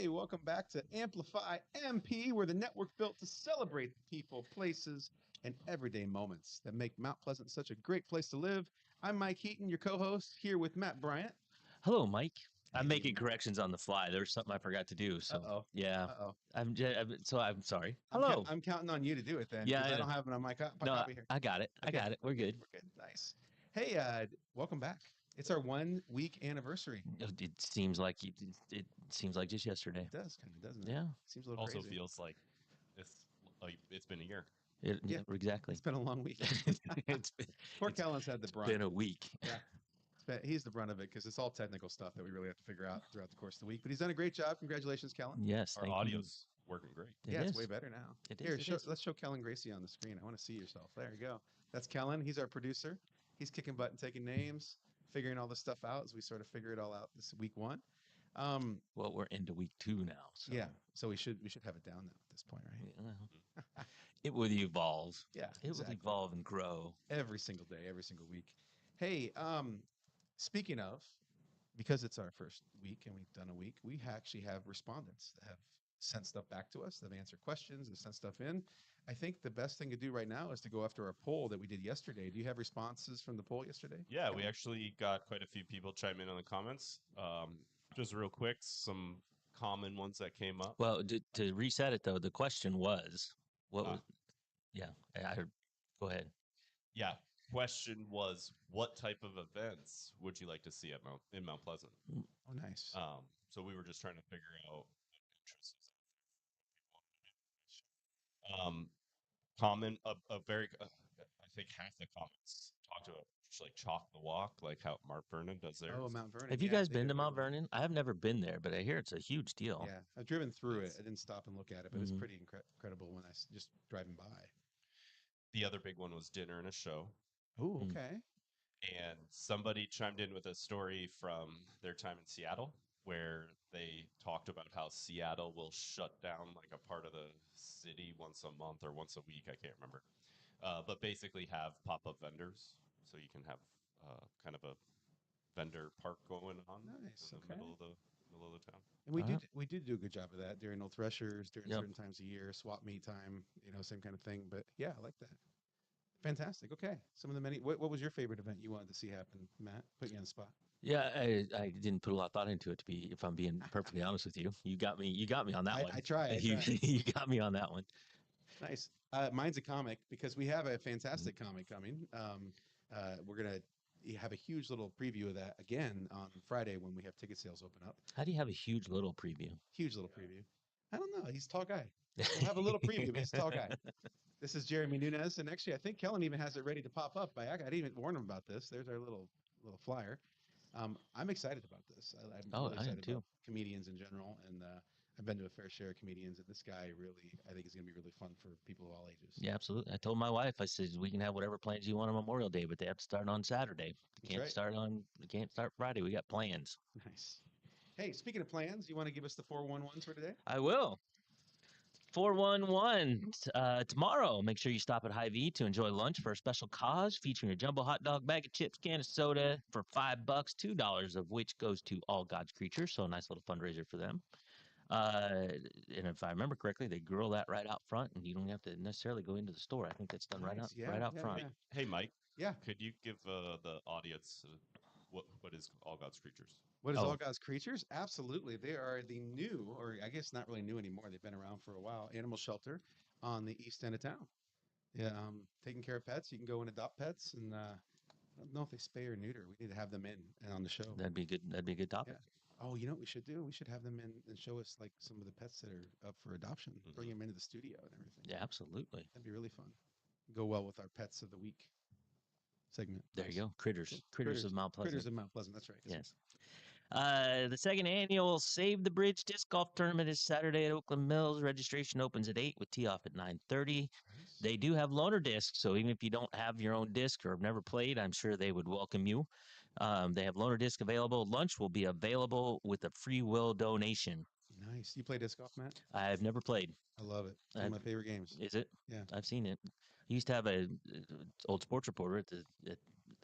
Hey, welcome back to Amplify MP, where the network built to celebrate the people, places, and everyday moments that make Mount Pleasant such a great place to live. I'm Mike Heaton, your co-host, here with Matt Bryant. Hello, Mike. I'm Hey, making Matt. corrections on the fly. There's something I forgot to do. So Uh-oh. yeah, Uh-oh. I'm sorry. Hello. I'm counting on you to do it then, Yeah, because I I know. don't have it on my No, copy here. I got it. I Okay, got it. We're good. we're good. Nice. Hey, welcome back. It's our 1 week anniversary. It seems like it seems like just yesterday. It does kind of, doesn't it? Yeah. Seems a little Also crazy. feels like it's been a year. Yeah, Exactly. it's been a long week. it's been, Poor it's Kellen's had the brunt. been a week. Yeah. He's the brunt of it because it's all technical stuff that we really have to figure out throughout the course of the week. But he's done a great job. Congratulations, Kellen. Yes. Our Thank you. audio's working great. It Yeah, it's is. way better now. It Here, is. It is. let's show Kellen Gracie on the screen. I want to see yourself. There you go. That's Kellen. He's our producer. He's kicking butt and taking names, figuring all this stuff out as we sort of figure it all out this week one. Well, we're into week 2 now. So. Yeah, so we should have it down now at this point, right? Yeah, well, it will evolve. Yeah, It exactly. will evolve and grow. Every single day, every single week. Hey, speaking of, because it's our first week and we've done a week, we actually have respondents that have sent stuff back to us, that have answered questions, that sent stuff in. I think the best thing to do right now is to go after our poll that we did yesterday. Do you have responses from the poll yesterday? Yeah, we actually got quite a few people chime in on the comments. Just real quick, some common ones that came up. Well, to reset it though, the question was, what was? Yeah, I heard. Go ahead. Yeah, question was, what type of events would you like to see at Mount Pleasant? Oh, nice. So we were just trying to figure out what interests us. Comment a very, I think half the comments talked about just like chalk the walk, like how Mount Vernon does theirs. Oh, Mount Vernon. Have you Yeah, guys they been did to a big Mount one. Vernon? I have never been there, but I hear it's a huge deal. Yeah, I've driven through it. It's- I didn't stop and look at it, but it's Mhm. pretty incredible when just driving by. The other big one was dinner and a show. Oh, Mm. okay. And somebody chimed in with a story from their time in Seattle where they talked about how Seattle will shut down like a part of the city once a month or once a week. I can't remember. But basically have pop-up vendors. So you can have kind of a vendor park going on Nice. in the Okay. middle of the town. And we All right. did do a good job of that during old threshers, during Yep. certain times of year, swap meet time, same kind of thing. But yeah, I like that. Fantastic. Okay. Some of the many. What was your favorite event you wanted to see happen, Matt? Put you on the spot. Yeah, I didn't put a lot of thought into it, if I'm being perfectly honest with you. You got me on that one. I try. You got me on that one. Nice. Mine's a comic because we have a fantastic comic coming. We're gonna have a huge little preview of that again on Friday when we have ticket sales open up. How do you have a huge little preview? Huge little preview. I don't know. He's a tall guy. We'll have a little preview, but he's a tall guy. This is Jeremy Nunez, and actually, I think Kellen even has it ready to pop up. I didn't even warn him about this. There's our little flyer. I'm excited about this. I'm really I am excited too. about comedians in general, and I've been to a fair share of comedians, and this guy really, I think, is going to be really fun for people of all ages. Yeah, absolutely. I told my wife, I said, we can have whatever plans you want on Memorial Day, but they have to start on Saturday. That's right. We can't start Friday. We got plans. Nice. Hey, speaking of plans, you want to give us the 411s for today? I will. 411 tomorrow. Make sure you stop at Hy-Vee to enjoy lunch for a special cause featuring a jumbo hot dog, bag of chips, can of soda for $5, $2 of which goes to All God's Creatures. So a nice little fundraiser for them. And if I remember correctly, they grill that right out front, and you don't have to necessarily go into the store. I think that's done right Nice. out front. Yeah. Hey, Mike. Yeah. Could you give the audience what is All God's Creatures? What is Oh. All God's Creatures? Absolutely. They are the new, or I guess not really new anymore. They've been around for a while, animal shelter on the east end of town. Yeah, taking care of pets. You can go and adopt pets, and I don't know if they spay or neuter. We need to have them in and on the show. That'd be good. That'd be a good topic. Yeah. Oh, you know what we should do? We should have them in and show us like some of the pets that are up for adoption. Bring them into the studio and everything. Yeah, absolutely. That'd be really fun. Go well with our pets of the week segment. There you go. Critters of Mount Pleasant. Critters of Mount Pleasant. That's right. Yes. The second annual Save the Bridge Disc Golf Tournament is Saturday at Oakland Mills. Registration opens at 8 with tee off at 9:30. Nice. They do have loaner discs, so even if you don't have your own disc or have never played, I'm sure they would welcome you. They have loaner disc available. Lunch will be available with a free will donation. Nice. You play disc golf, Matt? I've never played. I love it. It's one of my favorite games. Is it? Yeah. I've seen it. I used to have a old sports reporter at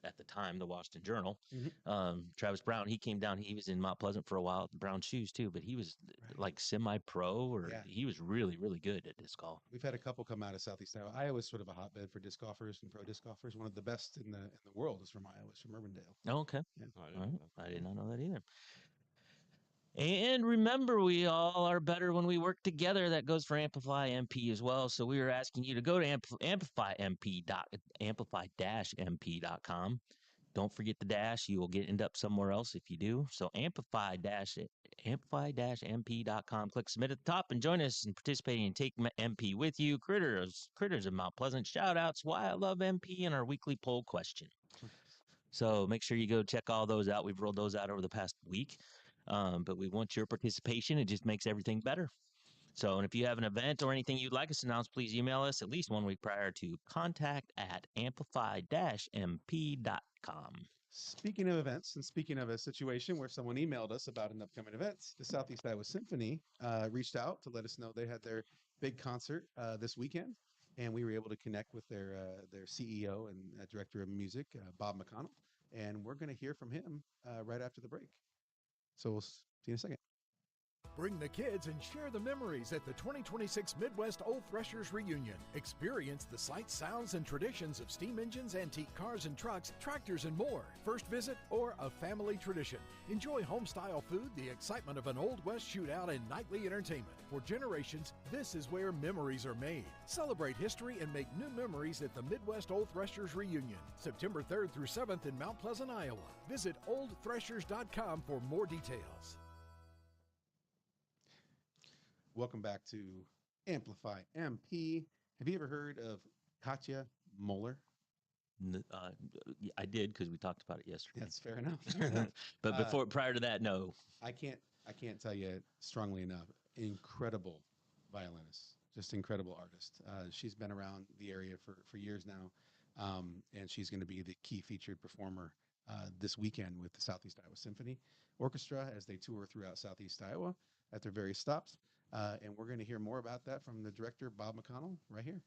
at the time, the Washington Journal. Mhm. Travis Brown, he came down. He was in Mount Pleasant for a while at the Brown Shoes too, but he was Right. like semi-pro, or Yeah. he was really, really good at disc golf. We've had a couple come out of Southeast Iowa. Iowa's sort of a hotbed for disc golfers and pro disc golfers. One of the best in the world is from Iowa. It's from Urbandale. Oh, okay. Yeah. Oh, I All didn't right. know that. I did not know that either. And remember, we all are better when we work together. That goes for Amplify MP as well. So we are asking you to go to amplify-mp.com. Don't forget the dash. You will end up somewhere else if you do. So amplify-mp.com. Click submit at the top and join us in participating and take MP with you. Critters of Mount Pleasant. Shout outs why I love MP and our weekly poll question. So make sure you go check all those out. We've rolled those out over the past week. But we want your participation. It just makes everything better. So, and if you have an event or anything you'd like us to announce, please email us at least 1 week prior to contact@amplify-mp.com. Speaking of events, and speaking of a situation where someone emailed us about an upcoming event, the Southeast Iowa Symphony reached out to let us know they had their big concert this weekend, and we were able to connect with their CEO and director of music, Bob McConnell, and we're going to hear from him right after the break. So we'll see you in a second. Bring the kids and share the memories at the 2026 Midwest Old Threshers Reunion. Experience the sights, sounds, and traditions of steam engines, antique cars and trucks, tractors, and more. First visit or a family tradition. Enjoy home-style food, the excitement of an Old West shootout, and nightly entertainment. For generations, this is where memories are made. Celebrate history and make new memories at the Midwest Old Threshers Reunion, September 3rd through 7th in Mount Pleasant, Iowa. Visit oldthreshers.com for more details. Welcome back to Amplify MP. Have you ever heard of Katya Moeller? I did, because we talked about it yesterday. That's fair enough. Fair enough. But prior to that, no. I can't tell you strongly enough. Incredible violinist, just incredible artist. She's been around the area for years now, and she's going to be the key featured performer this weekend with the Southeast Iowa Symphony Orchestra as they tour throughout Southeast Iowa at their various stops. And we're going to hear more about that from the director, Bob McConnell, right here.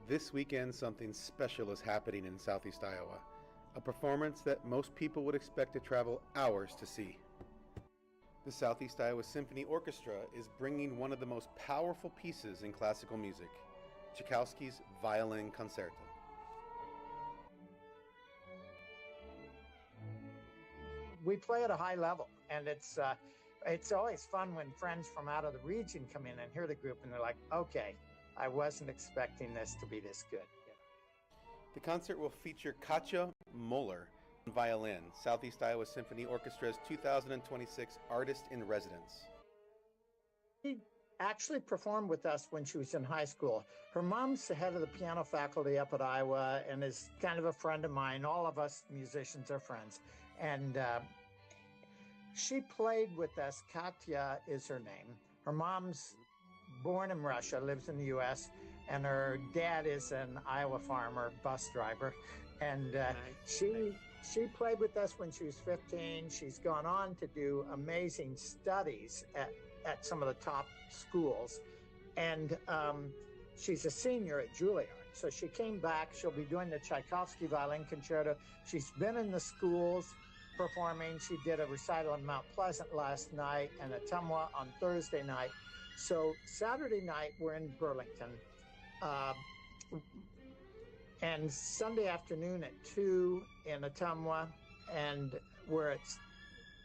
This weekend, something special is happening in Southeast Iowa. A performance that most people would expect to travel hours to see. The Southeast Iowa Symphony Orchestra is bringing one of the most powerful pieces in classical music, Tchaikovsky's Violin Concerto. We play at a high level, and it's always fun when friends from out of the region come in and hear the group, and they're like, okay, I wasn't expecting this to be this good. The concert will feature Katya Moeller on violin, Southeast Iowa Symphony Orchestra's 2026 Artist in Residence. She actually performed with us when she was in high school. Her mom's the head of the piano faculty up at Iowa and is kind of a friend of mine. All of us musicians are friends. And she played with us. Katya is her name. Her mom's born in Russia, lives in the U.S., and her dad is an Iowa farmer, bus driver. And she played with us when she was 15. She's gone on to do amazing studies at some of the top schools. And she's a senior at Juilliard. So she came back. She'll be doing the Tchaikovsky Violin Concerto. She's been in the schools performing. She did a recital in Mount Pleasant last night and Ottumwa on Thursday night. So Saturday night, we're in Burlington. And Sunday afternoon at 2 in Ottumwa, and we're at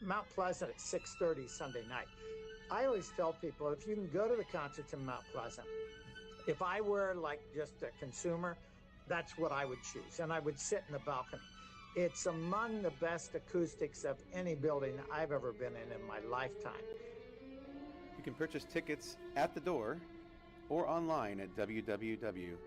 Mount Pleasant at 6:30 Sunday night. I always tell people, if you can go to the concerts in Mount Pleasant, if I were like just a consumer, that's what I would choose. And I would sit in the balcony. It's among the best acoustics of any building I've ever been in my lifetime. You can purchase tickets at the door or online at www.seiso.us.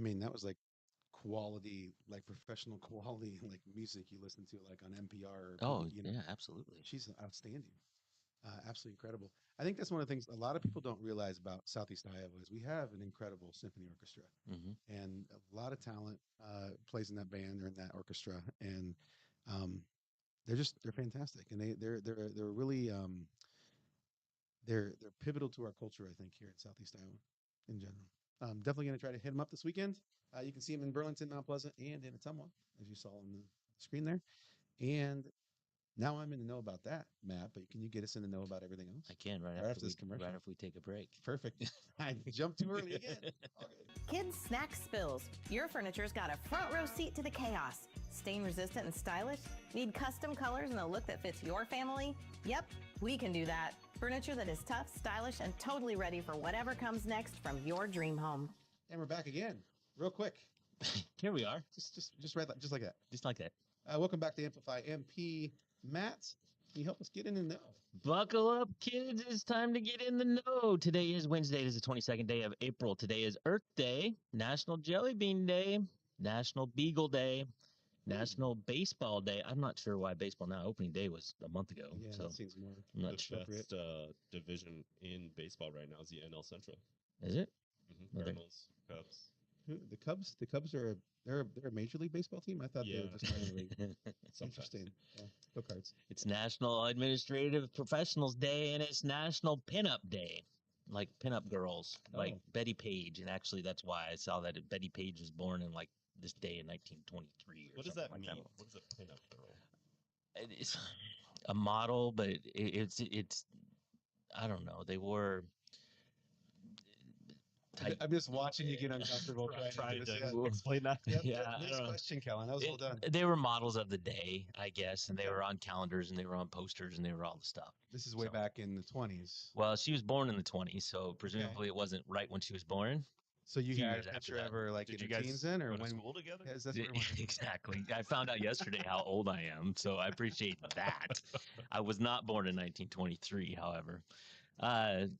mean, that was like quality, like professional quality, like music you listen to like on NPR. Or Oh, you know, yeah, absolutely. she's outstanding, absolutely incredible. I think that's one of the things a lot of people don't realize about Southeast Iowa is we have an incredible symphony orchestra, and a lot of talent plays in that band or in that orchestra, and um, they're fantastic, and they're really they're pivotal to our culture, I think, here in Southeast Iowa in general. Definitely going to try to hit them up this weekend. You can see them in Burlington, Mount Pleasant, and in Atumwa, as you saw on the screen there. And now I'm in the know about that, Matt. But can you get us in the know about everything else? I can Right after this commercial. right after we take a break. Perfect. I jumped too early again. Okay. Kids snack spills. Your furniture's got a front row seat to the chaos. Stain resistant and stylish? Need custom colors and a look that fits your family? Yep, we can do that. Furniture that is tough, stylish, and totally ready for whatever comes next from your dream home. And we're back again, real quick. Here we are. Just right, just like that. Just like that. Welcome back to Amplify MP. Matt, can you help us get in the know? Buckle up, kids. It's time to get in the know. Today is Wednesday. It is the 22nd day of April. Today is Earth Day, National Jelly Bean Day, National Beagle Day, National Baseball Day. I'm not sure why baseball now. Opening day was a month ago. Yeah, so that seems more. I'm not The sure. best division in baseball right now is the NL Central. Is it? Mm-hmm. Cardinals, Cubs. The Cubs. The Cubs are they're a Major League Baseball team. I thought they were just minor league. Sometimes. Interesting. Yeah. Go Cards. It's National Administrative Professionals Day and it's National Pinup Day. Like pinup girls, like Oh. Betty Page. And actually, that's why I saw that Betty Page was born in like this day in 1923. What does something that like mean? What is a pinup girl? It's a model, but it's I don't know. They wore tight. I'm just watching you get uncomfortable. Trying this. to explain that. Yep, Yeah, yep. I Nice don't know. question, Kellen. That was well done. They were models of the day, I guess, and they Okay. were on calendars and they were on posters and they were all the stuff. This is way So- back in the 20s. Well, she was born in the 20s, so presumably it wasn't right when she was born. So you few had a years after picture that. of her like Did in you her guys teens then, or go to when? school together? Yes, that's what we're Exactly. I found out yesterday how old I am, so I appreciate that. I was not born in 1923, however. 29.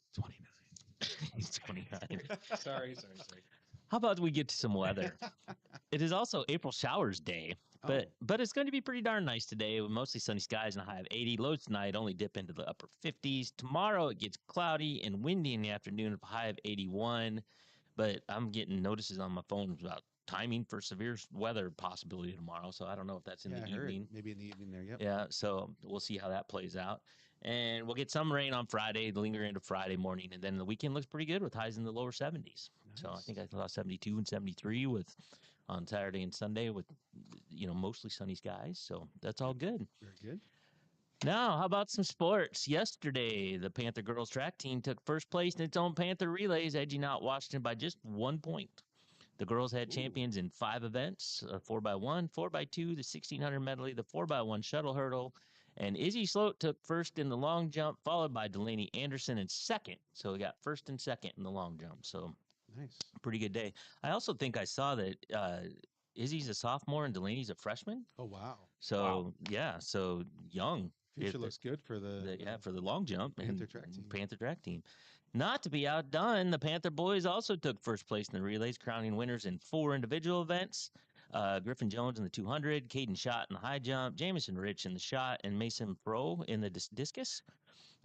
He's 29. Sorry. How about we get to some weather? It is also April Showers Day, but it's going to be pretty darn nice today with mostly sunny skies and a high of 80. Lows tonight only dip into the upper 50s. Tomorrow it gets cloudy and windy in the afternoon with a high of 81. But I'm getting notices on my phone about timing for severe weather possibility tomorrow. So I don't know if that's in Yeah, the I heard. evening. Maybe in the evening there. Yep. Yeah, so we'll see how that plays out. And we'll get some rain on Friday, linger into Friday morning, and then the weekend looks pretty good with highs in the lower 70s. So I Nice. think I saw 72 and 73 with on Saturday and Sunday with mostly sunny skies. So that's all good. Very good. Now, how about some sports? Yesterday, the Panther girls track team took first place in its own Panther relays, edging out Washington by just 1 point. The girls had champions in 5 events, 4x1, 4x2, the 1600 medley, the 4x1 shuttle hurdle, and Izzy Sloat took first in the long jump, followed by Delaney Anderson in second. So we got first and second in the long jump. So Nice. pretty good day. I also think I saw that Izzy's a sophomore and Delaney's a freshman. Oh wow. So yeah, so young. Future looks good for For the long jump Panther and track team. Panther track team. Not to be outdone, the Panther boys also took first place in the relays, crowning winners in 4 individual events. Griffin Jones in the 200, Caden Schott in the high jump, Jamison Rich in the shot, and Mason Pro in the discus.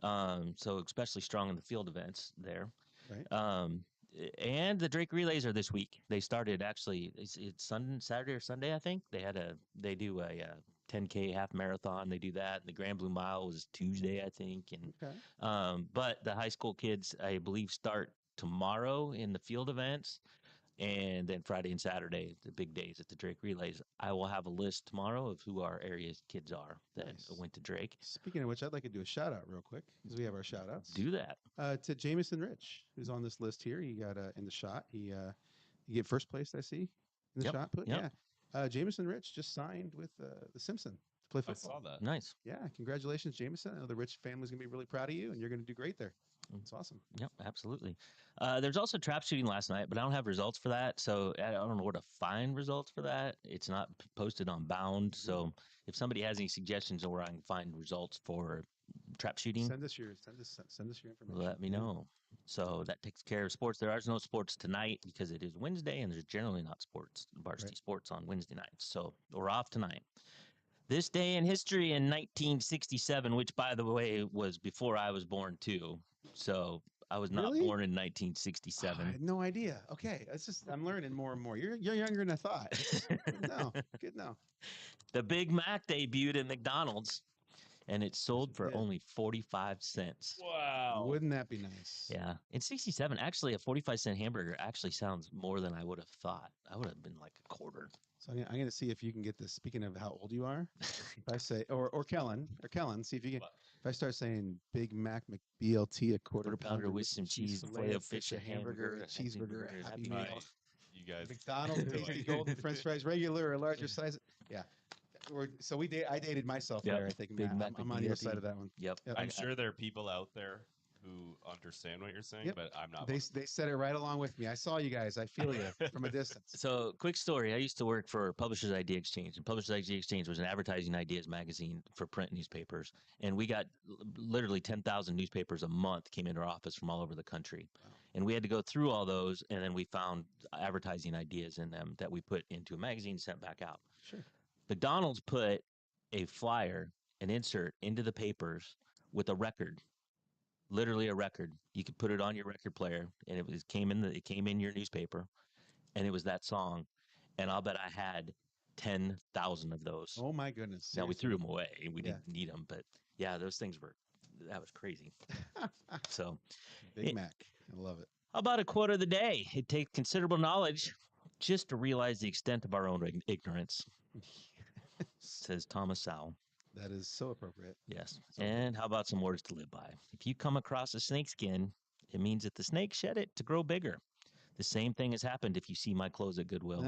So especially strong in the field events there. Right. And the Drake relays are this week. They started actually. It's Saturday or Sunday, I think. They do a 10K half marathon. They do that. The Grand Blue Mile was Tuesday, I think. And Okay. but the high school kids, I believe, start tomorrow in the field events, and then Friday and Saturday, the big days at the Drake relays. I will have a list tomorrow of who our area's kids are that Nice. went to Drake. Speaking of which, I'd like to do a shout out real quick because we have our shout outs. Do that. To Jamison Rich, who's on this list here. He got in the shot. He get first place, I see, in the Yep, shot put. yep. Yeah. Jamison Rich just signed with the Simpson to play I football. saw that. Nice. Yeah, congratulations, Jamison. I know the Rich family's gonna be really proud of you, and you're gonna do great there. It's awesome. Yep, absolutely. There's also trap shooting last night, but I don't have results for that, so I don't know where to find results for that. It's not posted on Bound, so if somebody has any suggestions on where I can find results for trap shooting, Send us your information. let me know. So that takes care of sports. There are no sports tonight because it is Wednesday and there's generally not varsity sports on Wednesday nights. So we're off tonight. This day in history in 1967, which by the way was before I was born too. So I was not Really? born in I 1967. had no idea. Okay, it's just I'm learning more and more. You're younger than I thought. Good now. Good now. The Big Mac debuted at McDonald's and it sold it for did. only 45 cents. Wow. Wouldn't that be nice? Yeah. In 67, actually, a 45-cent hamburger actually sounds more than I would have thought. I would have been like a quarter. So I'm gonna see if you can get this. Speaking of how old you are, if I say or Kellen, see if you can. What? If I start saying Big Mac McBLT, a quarter pounder with some cheese, filet of fish, fish, a hamburger, a cheeseburger, a Happy Meal, You guys. McDonald's tasty golden French fries, regular or larger size. Yeah. I dated myself Yep. there. I think Big Matt, Mac I'm on your McBLT. side of that one. Yep. Yep. I'm sure there are people out there who understand what you're saying, Yep. but I'm not. They said it right along with me. I saw you guys. I feel you from a distance. So, quick story. I used to work for Publishers Idea Exchange, and Publishers Idea Exchange was an advertising ideas magazine for print newspapers. And we got literally 10,000 newspapers a month came into our office from all over the country. Wow. And we had to go through all those, and then we found advertising ideas in them that we put into a magazine and sent back out. Sure. McDonald's put a flyer, an insert into the papers with a record. Literally a record. You could put it on your record player, and it came in your newspaper, and it was that song. And I'll bet I had 10,000 of those. Oh my goodness. Now we Seriously? threw them away. We Yeah. didn't need them, but yeah, those things that was crazy. So, Big Mac. I love it. how about a quote of the day? It takes considerable knowledge just to realize the extent of our own ignorance, says Thomas Sowell. That is so appropriate. Yes. So And how about some words to live by? If you come across a snake skin, it means that the snake shed it to grow bigger. The same thing has happened if you see my clothes at Goodwill.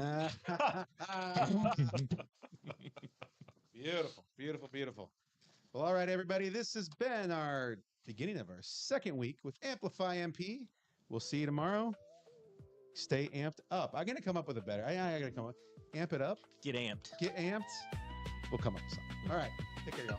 Beautiful, beautiful, beautiful. Well, all right, everybody. This has been our beginning of our second week with Amplify MP. We'll see you tomorrow. Stay amped up. I'm going to come up with a better. I got to come up. Amp it up. Get amped. Get amped. We'll come up with something. All right. Take care, y'all.